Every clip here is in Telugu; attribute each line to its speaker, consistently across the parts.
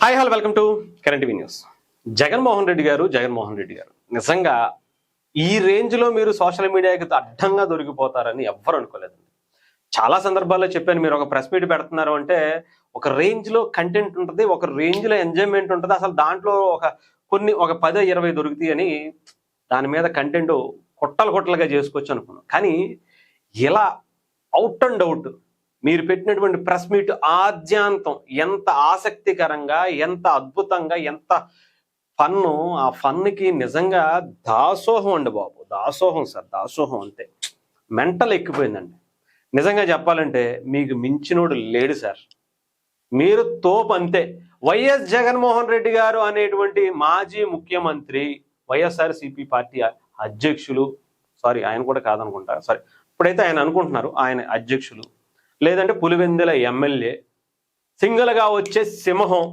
Speaker 1: Hi hello welcome to current TV news. Jaganmohan Reddy గారు నిజంగా ఈ రేంజ్లో మీరు సోషల్ మీడియాకి అడ్డంగా దొరికిపోతారని ఎవ్వరు అనుకోలేదండి. చాలా సందర్భాల్లో చెప్పాను, మీరు ఒక ప్రెస్ మీట్ పెడుతున్నారు అంటే ఒక రేంజ్లో కంటెంట్ ఉంటుంది, ఒక రేంజ్లో ఎంజాయ్మెంట్ ఉంటుంది. అసలు దాంట్లో ఒక 10-20 దొరుకుతాయి అని దాని మీద కంటెంట్ కొట్టలుగా చేసుకోవచ్చు అనుకున్నాం. కానీ ఇలా అవుట్ అండ్ అవుట్ మీరు పెట్టినటువంటి ప్రెస్ మీట్ ఆద్యాంతం ఎంత ఆసక్తికరంగా, ఎంత అద్భుతంగా, ఎంత ఫన్ను, ఆ ఫన్కి నిజంగా దాసోహం అండి బాబు. దాసోహం సార్, దాసోహం అంతే. మెంటల్ ఎక్కిపోయిందండి. నిజంగా చెప్పాలంటే మీకు మించినోడు లేడు సార్. మీరు తోపు అంతే. వైఎస్ జగన్మోహన్ రెడ్డి గారు అనేటువంటి మాజీ ముఖ్యమంత్రి, వైఎస్ఆర్సీపీ పార్టీ అధ్యక్షులు, ఆయన కూడా కాదనుకుంటా, ఇప్పుడైతే ఆయన అనుకుంటున్నారు, ఆయన అధ్యక్షులు, లేదంటే పులివెందుల ఎమ్మెల్యే, సింగిల్గా వచ్చే సింహం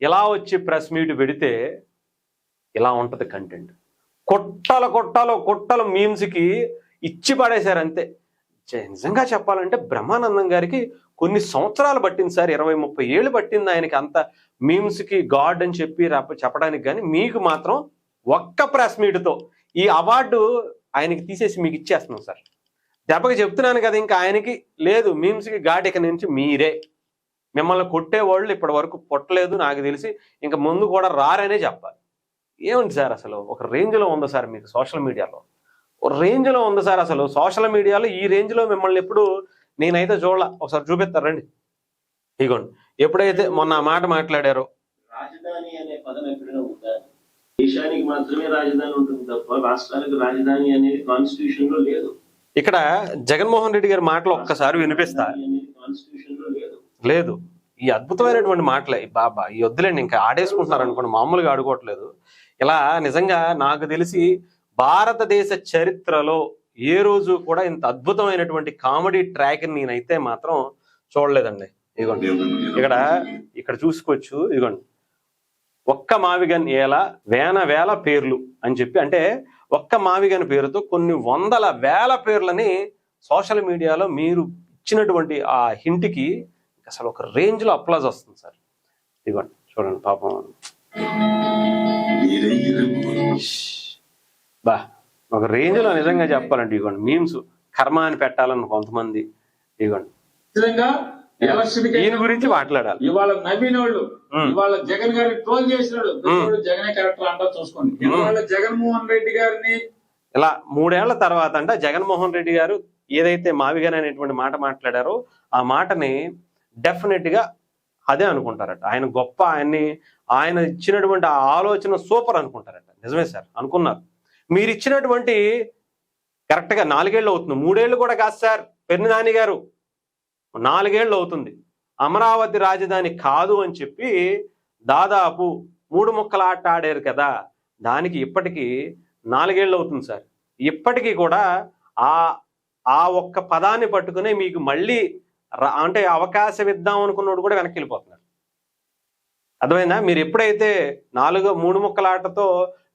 Speaker 1: ఇలా వచ్చి ప్రెస్ మీట్ పెడితే ఇలా ఉంటుంది కంటెంట్. కొట్టలు మీమ్స్కి ఇచ్చి పడేశారు అంతే. నిజంగా చెప్పాలంటే బ్రహ్మానందం గారికి కొన్ని సంవత్సరాలు పట్టింది సార్, 20-30 ఏళ్ళు పట్టింది ఆయనకి అంత మీమ్స్కి గాడ్ అని చెప్పడానికి. కానీ మీకు మాత్రం ఒక్క ప్రెస్ మీట్తో ఈ అవార్డు ఆయనకి తీసేసి మీకు ఇచ్చేస్తున్నాం సార్. దెబ్బకి చెప్తున్నాను కదా, ఇంకా ఆయనకి లేదు మీమ్స్కి గాడ్. ఇక నుంచి మీరే, మిమ్మల్ని కొట్టేవాళ్ళు ఇప్పటి వరకు పుట్టలేదు నాకు తెలిసి, ఇంకా ముందు కూడా రారనే చెప్పాలి. ఏమండి సార్, అసలు ఒక రేంజ్లో ఉంది సార్ మీకు సోషల్ మీడియాలో, ఒక రేంజ్లో ఉంది సార్. అసలు సోషల్ మీడియాలో ఈ రేంజ్లో మిమ్మల్ని ఎప్పుడు నేనైతే చూడాల. ఒకసారి చూపిస్తారండి, ఇగోండి. ఎప్పుడైతే మొన్న ఆ మాట మాట్లాడారో,
Speaker 2: రాజధాని అనే పదం ఎక్కడైనా ఉందా? దేశానికి మాత్రమే రాజధాని ఉంటుంది తప్ప రాష్ట్రాలకు రాజధాని అనేది కాన్స్టిట్యూషన్ లో లేదు.
Speaker 1: ఇక్కడ జగన్మోహన్ రెడ్డి గారి మాటలు ఒక్కసారి వినిపిస్తా. లేదు, ఈ అద్భుతమైనటువంటి మాటలే బాబా, ఈ వద్దులేండి, ఇంకా ఆడేసుకుంటున్నారు అనుకోండి, మామూలుగా ఆడుకోవట్లేదు. ఇలా నిజంగా నాకు తెలిసి భారతదేశ చరిత్రలో ఏ రోజు కూడా ఇంత అద్భుతమైనటువంటి కామెడీ ట్రాక్ నేనైతే మాత్రం చూడలేదండి. ఇదిగోండి, ఇక్కడ చూసుకోవచ్చు. ఇదిగోండి, ఒక్క మావిగన్ ఏలా వేల పేర్లు అని చెప్పి, అంటే ఒక్క మావిగన్ పేరుతో కొన్ని వందల వేల పేర్లని సోషల్ మీడియాలో మీరు ఇచ్చినటువంటి ఆ హింట్కి అసలు ఒక రేంజ్లో అప్లాజ్ వస్తుంది సార్. ఇదిగోండి చూడండి, పాపం బా ఒక రేంజ్లో నిజంగా చెప్పాలంటే. ఇదిగోండి మీమ్స్ కర్మ అని పెట్టాలని కొంతమంది. ఇదిగోండి దీని గురించి మాట్లాడాలి.
Speaker 3: ఇవాళ నవ్విన వాళ్ళు, ఇవాళ జగన్ గారిని ట్రోల్ చేసిన వాళ్ళు జగనే కరెక్టర్ అంటారు చూసుకోండి. ఇవాళ జగన్మోహన్ రెడ్డి గారిని
Speaker 1: ఇలా 3 ఏళ్ల తర్వాత అంట జగన్మోహన్ రెడ్డి గారు ఏదైతే మావిగాని అనేటువంటి మాట మాట్లాడారో ఆ మాటని డెఫినెట్ గా అదే అనుకుంటారట. ఆయన గొప్ప, ఆయన ఇచ్చినటువంటి ఆ ఆలోచన సూపర్ అనుకుంటారట. నిజమే సార్, అనుకున్నారు. మీరు ఇచ్చినటువంటి కరెక్ట్ గా 4 ఏళ్ళు అవుతుంది, 3 ఏళ్ళు కూడా కాదు సార్. పెర్ని నాని గారు 4 ఏళ్ళు అవుతుంది. అమరావతి రాజధాని కాదు అని చెప్పి దాదాపు 3 ముక్కల ఆట ఆడారు కదా, దానికి ఇప్పటికీ 4 ఏళ్ళు అవుతుంది సార్. ఇప్పటికీ కూడా ఆ ఒక్క పదాన్ని పట్టుకునే మీకు మళ్ళీ అంటే అవకాశం ఇద్దాం అనుకున్నాడు కూడా వెనక్కి వెళ్ళిపోతున్నారు. అర్థమైందా? మీరు ఎప్పుడైతే 3 ముక్కల ఆటతో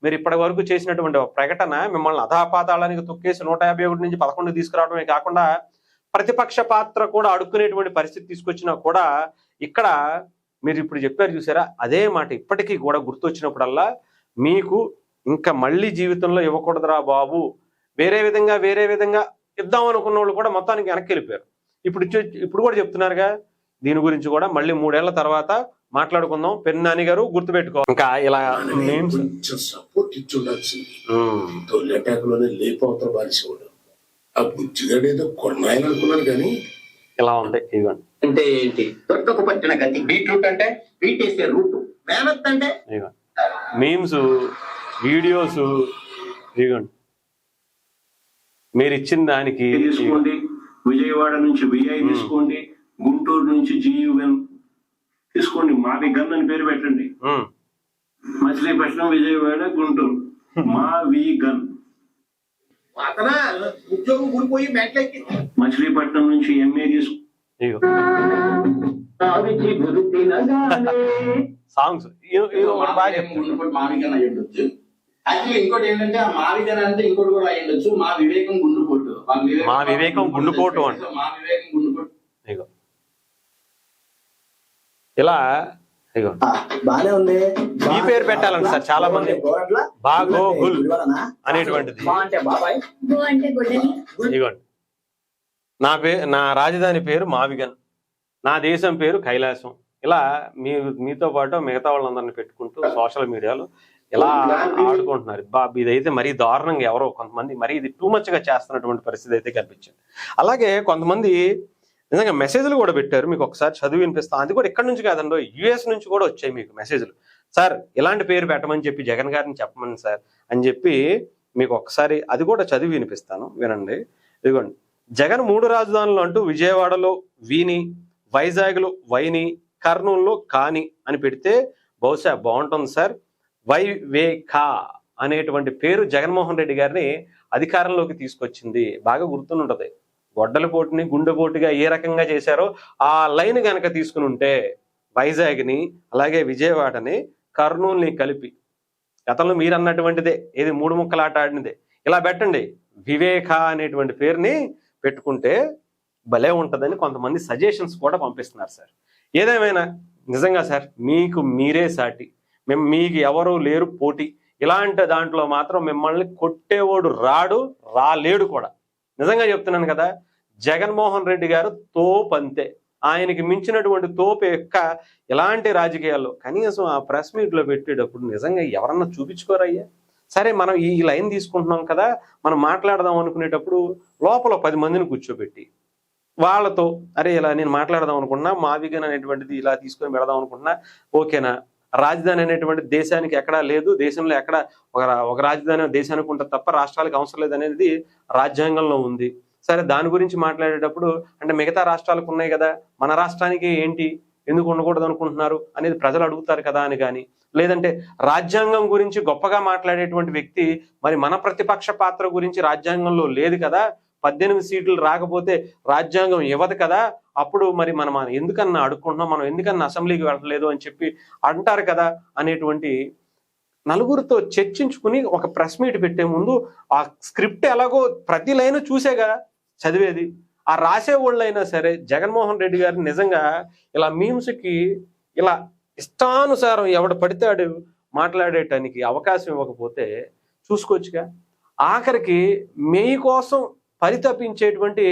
Speaker 1: మీరు ఇప్పటి వరకు చేసినటువంటి ప్రకటన మిమ్మల్ని అధాపాతాళానికి తొక్కేసి 151 నుంచి 11 తీసుకురావడమే కాకుండా ప్రతిపక్ష పాత్ర కూడా అడుక్కునేటువంటి పరిస్థితి తీసుకొచ్చినా కూడా ఇక్కడ మీరు ఇప్పుడు చెప్పారు చూసారా, అదే మాట ఇప్పటికీ కూడా గుర్తొచ్చినప్పుడల్లా మీకు ఇంకా మళ్ళీ జీవితంలో ఇవ్వకూడదురా బాబు, వేరే విధంగా ఇద్దాం అనుకున్న వాళ్ళు కూడా మొత్తానికి వెనక్కి వెళ్ళిపోయారు. ఇప్పుడు కూడా చెప్తున్నారుగా, దీని గురించి కూడా మళ్ళీ 3 ఏళ్ల తర్వాత మాట్లాడుకుందాం. పెర్ని నాని గారు గుర్తుపెట్టుకో, ఇంకా ఇలా
Speaker 4: సపోర్ట్ ఇచ్చుండాల్సింది. లేకపోతే బాలిసేవాడు ఆ బుజ్జిగాడేదో కొన్నాయనుకున్నాను కానీ
Speaker 1: ఇలా ఉంది. ఇదిగోండి
Speaker 2: అంటే ఏంటి? తొట్టకు పట్టిన గతి. బీట్రూట్ అంటే బీటేసే రూట్. మేనత్ అంటే
Speaker 1: మీమ్స్, వీడియోస్. ఇదిగోండి మీరు ఇచ్చిన దానికి
Speaker 2: తీసుకోండి. విజయవాడ నుంచి విఐ తీసుకోండి, గుంటూరు నుంచి జియుఎన్ తీసుకోండి, మావి గన్ అని పేరు పెట్టండి. మచిలీపట్నం, విజయవాడ, గుంటూరు, మావి గన్.
Speaker 3: ఉద్యోగం ఊడిపోయి మెంట్లెక్కి
Speaker 2: మచిలీపట్నం నుంచి ఎంఏ తీసుకో.
Speaker 1: సాంగ్స్
Speaker 4: యాక్చువల్లీ ఇంకోటి ఏంటంటే ఆ మావిగన్ అంటే ఇంకోటి కూడా అయ్యుండొచ్చు, మా వివేకం గుండుపోటు.
Speaker 1: మా వివేకం గుండుపోటు అంటే
Speaker 4: మా వివేకం గుండుపోటు.
Speaker 1: ఇలా ఇగో
Speaker 5: బానే ఉంది.
Speaker 1: ఈ పేరు పెట్టాలండి సార్ చాలా మంది, బాగోగుల్ అనేటువంటిది.
Speaker 5: అంటే బాబాయ్,
Speaker 1: ఇగోండి నా రాజధాని పేరు మావిగన్, నా దేశం పేరు కైలాసం. ఇలా మీతో పాటు మిగతా వాళ్ళందరినీ పెట్టుకుంటూ సోషల్ మీడియాలో ఇలా ఆడుకుంటున్నారు. ఇదైతే మరీ దారుణంగా ఎవరో కొంతమంది మరీ ఇది టూ మచ్ గా చేస్తున్నటువంటి పరిస్థితి అయితే కనిపించింది. అలాగే కొంతమంది నిజంగా మెసేజ్లు కూడా పెట్టారు, మీకు ఒకసారి చదివి వినిపిస్తాను. అది కూడా ఎక్కడి నుంచి కాదండి, యుఎస్ నుంచి కూడా వచ్చాయి మీకు మెసేజ్లు. సార్ ఇలాంటి పేరు పెట్టమని చెప్పి జగన్ గారిని చెప్పమని సార్ అని చెప్పి మీకు ఒకసారి అది కూడా చదివి వినిపిస్తాను, వినండి. ఇదిగోండి, జగన్ 3 రాజధానులు అంటూ విజయవాడలో వీని, వైజాగ్లో వైని, కర్నూలులో కాని అని పెడితే బహుశా బాగుంటుంది సార్. వైవేకా అనేటువంటి పేరు జగన్మోహన్ రెడ్డి గారిని అధికారంలోకి తీసుకొచ్చింది. బాగా గుర్తుంటుంది, గొడ్డల పోటుని గుండెపోటుగా ఏ రకంగా చేశారో ఆ లైన్ కనుక తీసుకుని ఉంటే వైజాగ్ని అలాగే విజయవాడని కర్నూలుని కలిపి గతంలో మీరు అన్నటువంటిదే, ఏది 3 ముక్కలాట ఆడినదే ఇలా పెట్టండి, వివేక అనేటువంటి పేరుని పెట్టుకుంటే భలే ఉంటుందని కొంతమంది సజెషన్స్ కూడా పంపిస్తున్నారు సార్. ఏదేమైనా నిజంగా సార్ మీకు మీరే సాటి, మీకు ఎవరు లేరు పోటీ. ఇలాంటి దాంట్లో మాత్రం మిమ్మల్ని కొట్టేవాడు రాలేడు కూడా. నిజంగా చెప్తున్నాను కదా, జగన్మోహన్ రెడ్డి గారు తోపు అంతే. ఆయనకి మించినటువంటి తోపు యొక్క ఇలాంటి రాజకీయాల్లో కనీసం ఆ ప్రెస్ మీట్లో పెట్టేటప్పుడు నిజంగా ఎవరన్నా చూపించుకోరయ్యా. సరే మనం ఈ లైన్ తీసుకుంటున్నాం కదా, మనం మాట్లాడదాం అనుకునేటప్పుడు లోపల 10 మందిని కూర్చోబెట్టి వాళ్ళతో అరే ఇలా నేను మాట్లాడదాం అనుకున్నా, మావిగన్ అనేటువంటిది ఇలా తీసుకొని పెడదాం అనుకున్నా, ఓకేనా, రాజధాని అనేటువంటి దేశానికి ఎక్కడా లేదు, దేశంలో ఎక్కడ ఒక రాజధాని దేశానికి ఉంటుంది తప్ప రాష్ట్రాలకు అవసరం లేదు అనేది రాజ్యాంగంలో ఉంది. సరే దాని గురించి మాట్లాడేటప్పుడు అంటే మిగతా రాష్ట్రాలకు ఉన్నాయి కదా, మన రాష్ట్రానికి ఏంటి, ఎందుకు ఉండకూడదు అనుకుంటున్నారు అనేది ప్రజలు అడుగుతారు కదా అని. కానీ లేదంటే రాజ్యాంగం గురించి గొప్పగా మాట్లాడేటువంటి వ్యక్తి మరి మన ప్రతిపక్ష పాత్ర గురించి రాజ్యాంగంలో లేదు కదా, 18 సీట్లు రాకపోతే రాజ్యాంగం ఇవ్వదు కదా, అప్పుడు మరి మనం ఎందుకన్నా అడుక్కుంటున్నాం, మనం ఎందుకన్నా అసెంబ్లీకి వెళ్ళలేదు అని చెప్పి అంటారు కదా అనేటువంటి నలుగురితో చర్చించుకుని ఒక ప్రెస్ మీట్ పెట్టే ముందు ఆ స్క్రిప్ట్ ఎలాగో ప్రతి లైన్ చూసేగా చదివేది. ఆ రాసే వాళ్ళైనా సరే జగన్మోహన్ రెడ్డి గారిని నిజంగా ఇలా మీమ్స్కి ఇలా ఇష్టానుసారం ఎవడు పడితే మాట్లాడేటానికి అవకాశం ఇవ్వకపోతే చూసుకోవచ్చుగా. ఆఖరికి మీకోసం పరితపించేటువంటి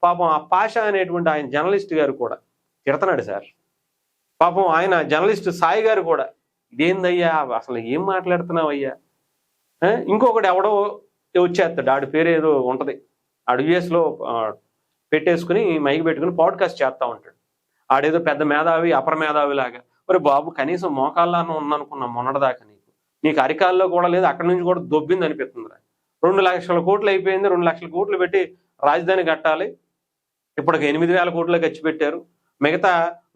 Speaker 1: పాపం ఆ పాషా అనేటువంటి ఆయన జర్నలిస్ట్ గారు కూడా తిడతాడు సార్. పాపం ఆయన జర్నలిస్ట్ సాయి గారు కూడా ఇదేందయ్యా అసలు ఏం మాట్లాడుతున్నావయ్యా. ఇంకొకటి ఎవడో వచ్చేస్తాడు, ఆడి పేరు ఏదో ఉంటది, ఆడు యుఎస్లో పెట్టేసుకుని మైకి పెట్టుకుని పాడ్కాస్ట్ చేస్తా ఉంటాడు. ఆడేదో పెద్ద మేధావి అపర మేధావి లాగా. మరి బాబు కనీసం మోకాళ్ళను ఉందనుకున్నాం మొన్నటిదాకా, నీకు అరికాల్లో కూడా లేదు, అక్కడి నుంచి కూడా దొబ్బింది అనిపిస్తుందిరా. 2 లక్షల కోట్లు అయిపోయింది, 2 లక్షల కోట్లు పెట్టి రాజధాని కట్టాలి, ఇప్పటికి 8,000 కోట్లు ఖర్చు పెట్టారు, మిగతా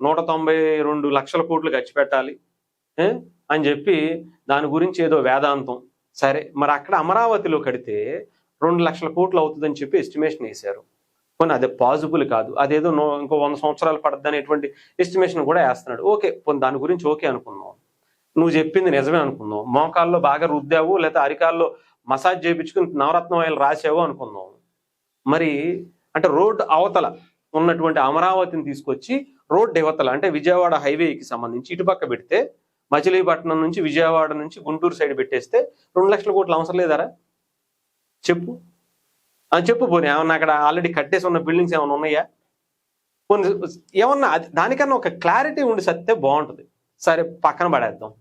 Speaker 1: 192 లక్షల కోట్లు ఖర్చు పెట్టాలి అని చెప్పి దాని గురించి ఏదో వేదాంతం. సరే మరి అక్కడ అమరావతిలో కడితే 2 లక్షల కోట్లు అవుతుందని చెప్పి ఎస్టిమేషన్ వేశారు. కొన్ని అదే పాసిబుల్ కాదు, అదేదో ఇంకో 100 సంవత్సరాలు పడుతుంది అనేటువంటి ఎస్టిమేషన్ కూడా వేస్తున్నాడు. ఓకే దాని గురించి ఓకే అనుకుందాం, నువ్వు చెప్పింది నిజమే అనుకుందాం, మోకాల్లో బాగా రుద్దావు లేదా అరికాల్లో మసాజ్ చేయించుకుని నవరత్న ఆయిల్ రాసావు అనుకుందాం. మరి అంటే రోడ్ అవతల ఉన్నటువంటి అమరావతిని తీసుకొచ్చి రోడ్ యువతల అంటే విజయవాడ హైవేకి సంబంధించి ఇటుపక్క పెడితే మచిలీపట్నం నుంచి విజయవాడ నుంచి గుంటూరు సైడ్ పెట్టేస్తే 2 లక్షల కోట్లు అవసరం లేదారా చెప్పు అని చెప్పు. పోనీ ఏమన్నా అక్కడ ఆల్రెడీ కట్టేసి ఉన్న బిల్డింగ్స్ ఏమైనా ఉన్నాయా, పోనీ ఏమన్నా దానికన్నా ఒక క్లారిటీ ఉండి సత్తే బాగుంటుంది. సరే పక్కన పడేద్దాం,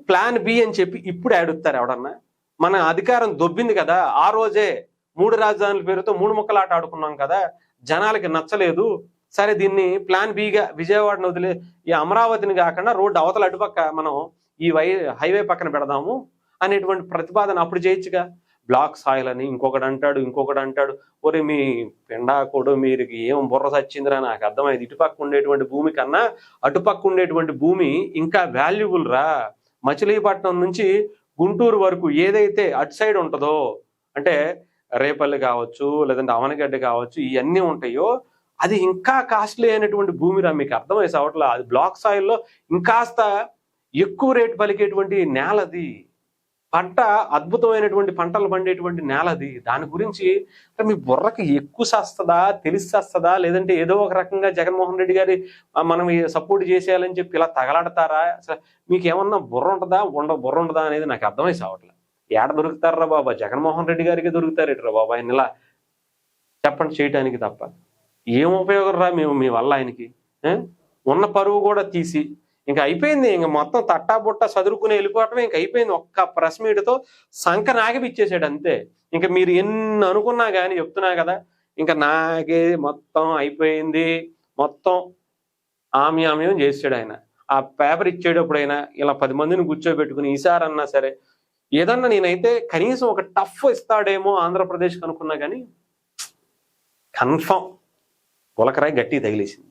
Speaker 1: ప్లాన్ బి అని చెప్పి ఇప్పుడు అడుగుతారు ఎవడన్నా. మన అధికారం దొబ్బింది కదా, ఆ రోజే 3 రాజధానుల పేరుతో 3 ముక్కలాట ఆడుకున్నాం కదా, జనాలకి నచ్చలేదు, సరే దీన్ని ప్లాన్ బిగా విజయవాడను వదిలే ఈ అమరావతిని కాకుండా రోడ్డు అవతల అటుపక్క మనం ఈ హైవే పక్కన పెడదాము అనేటువంటి ప్రతిపాదన అప్పుడు చేయొచ్చుగా. బ్లాక్ సాయిల్ అని ఇంకొకటి అంటాడు. ఒరే మీ పెండాకోడు మీరు ఏం బుర్ర సచ్చిందిరా, నాకు అర్థమైంది, ఇటుపక్క ఉండేటువంటి భూమి కన్నా అటుపక్క ఉండేటువంటి భూమి ఇంకా వాల్యుబుల్ రా. మచిలీపట్నం నుంచి గుంటూరు వరకు ఏదైతే అటు సైడ్ ఉంటుందో అంటే రేపల్లి కావచ్చు లేదంటే అవనగడ్డ కావచ్చు ఇవన్నీ ఉంటాయో అది ఇంకా కాస్ట్లీ అయినటువంటి భూమిరా, మీకు అర్థమై సావట్లా. అది బ్లాక్ సాయిల్లో ఇంకాస్త ఎక్కువ రేటు పలికేటువంటి నేల అది. పంట అద్భుతమైనటువంటి పంటలు పండేటువంటి నేల అది. దాని గురించి అంటే మీ బుర్రకి ఎక్కువ చేస్తుందా, తెలిసేస్తుందా, లేదంటే ఏదో ఒక రకంగా జగన్మోహన్ రెడ్డి గారి మనం సపోర్ట్ చేసేయాలని చెప్పి ఇలా తగలాడతారా? అసలు మీకు ఏమన్నా బుర్ర ఉంటుందా, బుర్ర ఉండదా అనేది నాకు అర్థమై సావట్లేదు. ఏడ దొరుకుతారా బాబా? జగన్మోహన్ రెడ్డి గారికి దొరుకుతారేట్రా బాబా ఆయన ఇలా చెప్పండి చేయటానికి తప్ప. ఏం ఉపయోగం రా మీ వల్ల ఆయనకి? ఉన్న పరువు కూడా తీసి ఇంకా అయిపోయింది. ఇంక మొత్తం తట్టా బుట్ట చదురుకుని వెళ్ళిపోవటమే ఇంక అయిపోయింది. ఒక్క ప్రెస్ మీట్తో సంక నాగిపిచ్చేసాడు అంతే. ఇంకా మీరు ఎన్ని అనుకున్నా కానీ చెప్తున్నా కదా, ఇంకా నాకే మొత్తం అయిపోయింది. మొత్తం ఆమ్యామ్యం చేసాడు ఆయన. ఆ పేపర్ ఇచ్చేటప్పుడైనా ఇలా 10 మందిని కూర్చోబెట్టుకుని ఈసారన్నా సరే ఏదన్నా నేనైతే కనీసం ఒక టఫ్ ఇస్తాడేమో ఆంధ్రప్రదేశ్కి అనుకున్నా కానీ కన్ఫామ్ గులకరాయి గట్టి తగిలేసింది.